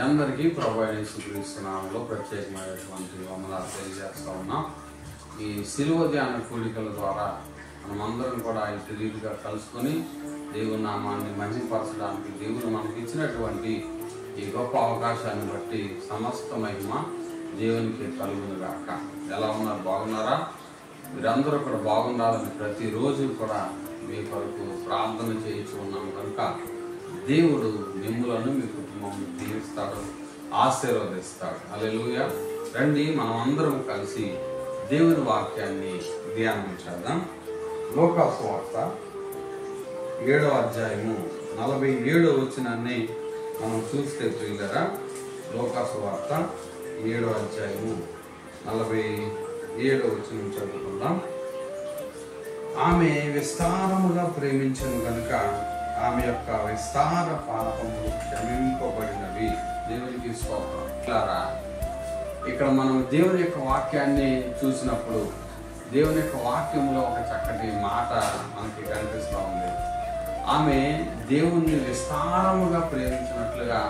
అందరికీ ప్రభువైన యేసుక్రీస్తు నామములో ప్రత్యేకమైనటువంటి వందనాలు తెలియజేస్తా ఉన్నాం. ఈ సిలువ ధ్యాన కూడికల ద్వారా మనమందరం కూడా ఇటు రీతిగా కలుసుకొని దేవుని నామాన్ని మహిమపరచడానికి దేవుడు మనకి ఇచ్చినటువంటి ఈ గొప్ప అవకాశాన్ని బట్టి సమస్త మహిమ దేవునికి కలుగును గాక. ఎలా ఉన్నారు? బాగున్నారా? మీరందరూ కూడా బాగుండాలని ప్రతిరోజు కూడా మీ కొరకు ప్రార్థన చేయించు ఉన్నాం కనుక దేవుడు మిమ్ములను మీ కుటుంబం దీవిస్తాడు, ఆశీర్వదిస్తాడు. హల్లెలూయా. రండి మనం అందరం కలిసి దేవుని వాక్యాన్ని ధ్యానం చేద్దాం. లోకాసు వార్త 7వ అధ్యాయము 47వ వచనాన్ని మనం చూస్తే ప్రియులారా, లోకాసు వార్త 7వ అధ్యాయము 47వ వచనం చదువుకుందాం. ఆమె విస్తారముగా ప్రేమించను కనుక ఆమె యొక్క విస్తార పాపములు క్షమింపబడినవి. దేవునికి స్తోత్రం. ఇక్కడ మనం దేవుని యొక్క వాక్యాన్ని చూసినప్పుడు దేవుని యొక్క వాక్యంలో ఒక చక్కటి మాట మనకి కనిపిస్తూ ఉంది. ఆమె దేవుణ్ణి విస్తారముగా ప్రేమించినట్లుగా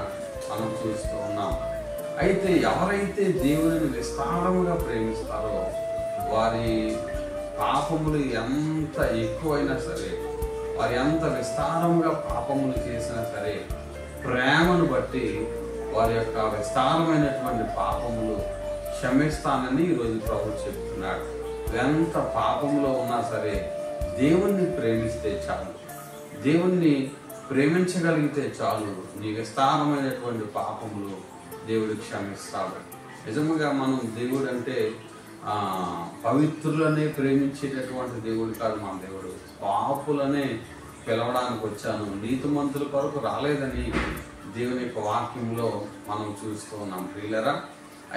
మనం చూస్తూ ఉన్నాం. అయితే ఎవరైతే దేవుని విస్తారముగా ప్రేమిస్తారో వారి పాపములు ఎంత ఎక్కువైనా సరే, వారు ఎంత విస్తారంగా పాపములు చేసినా సరే, ప్రేమను బట్టి వారి యొక్క విస్తారమైనటువంటి పాపములు క్షమిస్తానని ఈరోజు ప్రభు చెప్తున్నాడు. ఎంత పాపంలో ఉన్నా సరే దేవుణ్ణి ప్రేమిస్తే చాలు, దేవుణ్ణి ప్రేమించగలిగితే చాలు, నీ విస్తారమైనటువంటి పాపములు దేవుడు క్షమిస్తాడు. నిజముగా మనం దేవుడు అంటే పవిత్రులనే ప్రేమించేటటువంటి దేవుడు కాదు. మన దేవుడు పాపులనే పిలవడానికి వచ్చాను, నీతిమంతుల కొరకు రాలేదని దేవుని యొక్క వాక్యంలో మనం చూస్తూ ఉన్నాం ప్రియులరా.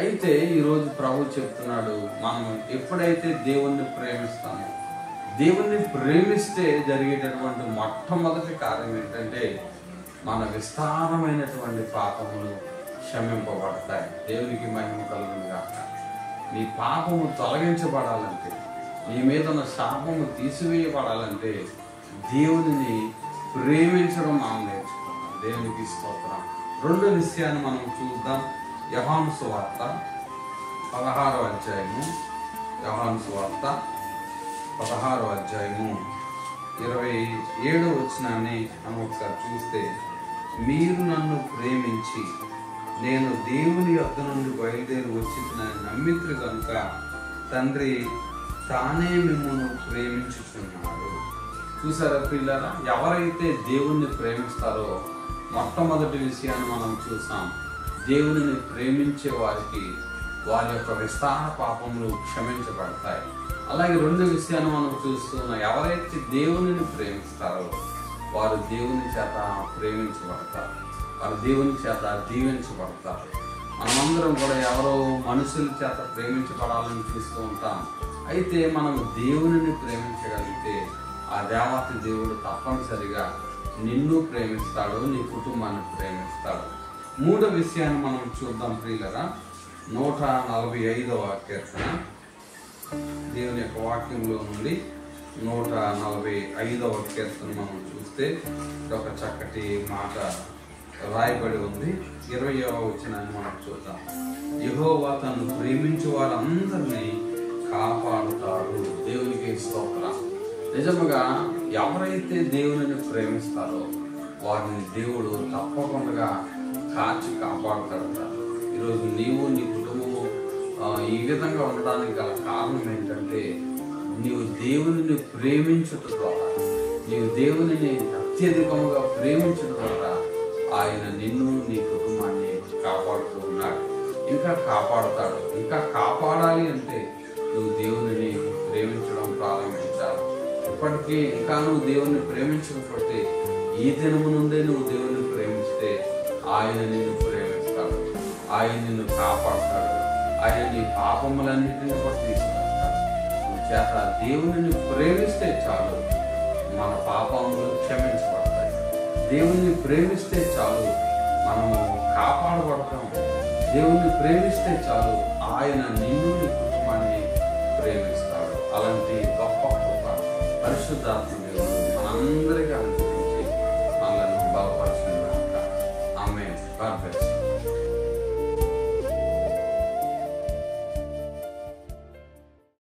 అయితే ఈరోజు ప్రభు చెప్తున్నాడు, మనం ఎప్పుడైతే దేవుణ్ణి ప్రేమిస్తామో, దేవుణ్ణి ప్రేమిస్తే జరిగేటటువంటి మొట్టమొదటి కార్యం ఏంటంటే మన విస్తారమైనటువంటి పాపములు క్షమింపబడతాయి. దేవునికి మహిమ కలుగును గాక. నీ పాపము తొలగించబడాలంటే, నీ మీద ఉన్న శాపము తీసివేయబడాలంటే దేవునిని ప్రేమించడం మనం నేర్చుకున్నాం. దేవునికి స్తోత్రం. రెండో విషయాన్ని మనం చూద్దాం. యోహాను సువార్త 16వ అధ్యాయము, యోహాను సువార్త 16వ అధ్యాయము 27వ వచనాన్ని మనం ఒకసారి చూస్తే, మీరు నన్ను ప్రేమించి నేను దేవుని యొద్ద నుండి బయలుదేరి వచ్చిందని నమ్మిత్రు కనుక తండ్రి తానే మిమ్మల్ని ప్రేమించుచున్నాడు. చూసారా పిల్లరా, ఎవరైతే దేవుణ్ణి ప్రేమిస్తారో మొట్టమొదటి విషయాన్ని మనం చూసాం. దేవునిని ప్రేమించే వారికి వారి యొక్క విస్తార పాపములు క్షమించబడతాయి. అలాగే రెండో విషయాన్ని మనం చూస్తున్నాం. ఎవరైతే దేవునిని ప్రేమిస్తారో వారు దేవుని చేత ప్రేమించబడతారు, వారు దేవుని చేత దీవించబడతారు. మనమందరం కూడా ఎవరో మనుషుల చేత ప్రేమించబడాలని చూస్తూ ఉంటాం. అయితే మనం దేవునిని ప్రేమించగలిగితే ఆ దేవత దేవుడు తప్పనిసరిగా నిన్ను ప్రేమిస్తాడు, నీ కుటుంబాన్ని ప్రేమిస్తాడు. మూడో విషయాన్ని మనం చూద్దాం ప్రియులరా. 145వ కీర్తన, దేవుని యొక్క వాక్యంలో నుండి 145వ కీర్తన మనం చూస్తే ఒక చక్కటి మాట రాయబడి ఉంది. 20వ వచనాన్ని మనం చూద్దాం. యెహోవా తను ప్రేమించే వారందరినీ కాపాడుతాడు. దేవునికి స్తోత్రం. నిజముగా ఎవరైతే దేవుని ప్రేమిస్తారో వారిని దేవుడు తప్పకుండా కాచి కాపాడుతాడు. ఈరోజు నీవు నీ కుటుంబము ఈ విధంగా ఉండడానికి గల కారణం ఏంటంటే నీవు దేవునిని ప్రేమించుట ద్వారా, నీవు దేవునిని అత్యధికముగా ప్రేమించడం ద్వారా ఆయన నిన్ను నీ కుటుంబాన్ని కాపాడుతూ ఉన్నాడు, ఇంకా కాపాడుతాడు. ఇంకా కాపాడాలి అంటే నువ్వు దేవునిని ప్రేమించడం ప్రారంభించాలి. ఇప్పటికీ ఇంకా నువ్వు దేవుణ్ణి ప్రేమించకపోతే ఈ దినము నుండే నువ్వు దేవుణ్ణి ప్రేమిస్తే ఆయన నిన్ను ప్రేమిస్తాడు, ఆయన నిన్ను కాపాడుతాడు, ఆయన నీ పాపములన్నింటినీ కూడా తీసుకొస్తాడు. నువ్వు చేత దేవుని ప్రేమిస్తే చాలు, మన పాపములు క్షమించబడతాయి. దేవుణ్ణి ప్రేమిస్తే చాలు, మనము కాపాడబడతాం. దేవుణ్ణి ప్రేమిస్తే చాలు, ఆయన నిన్ను నీ కుటుంబాన్ని ప్రేమిస్తాడు. అలాంటి గొప్ప పరిశుద్ధాత్మ దేవుడు మనందరికీ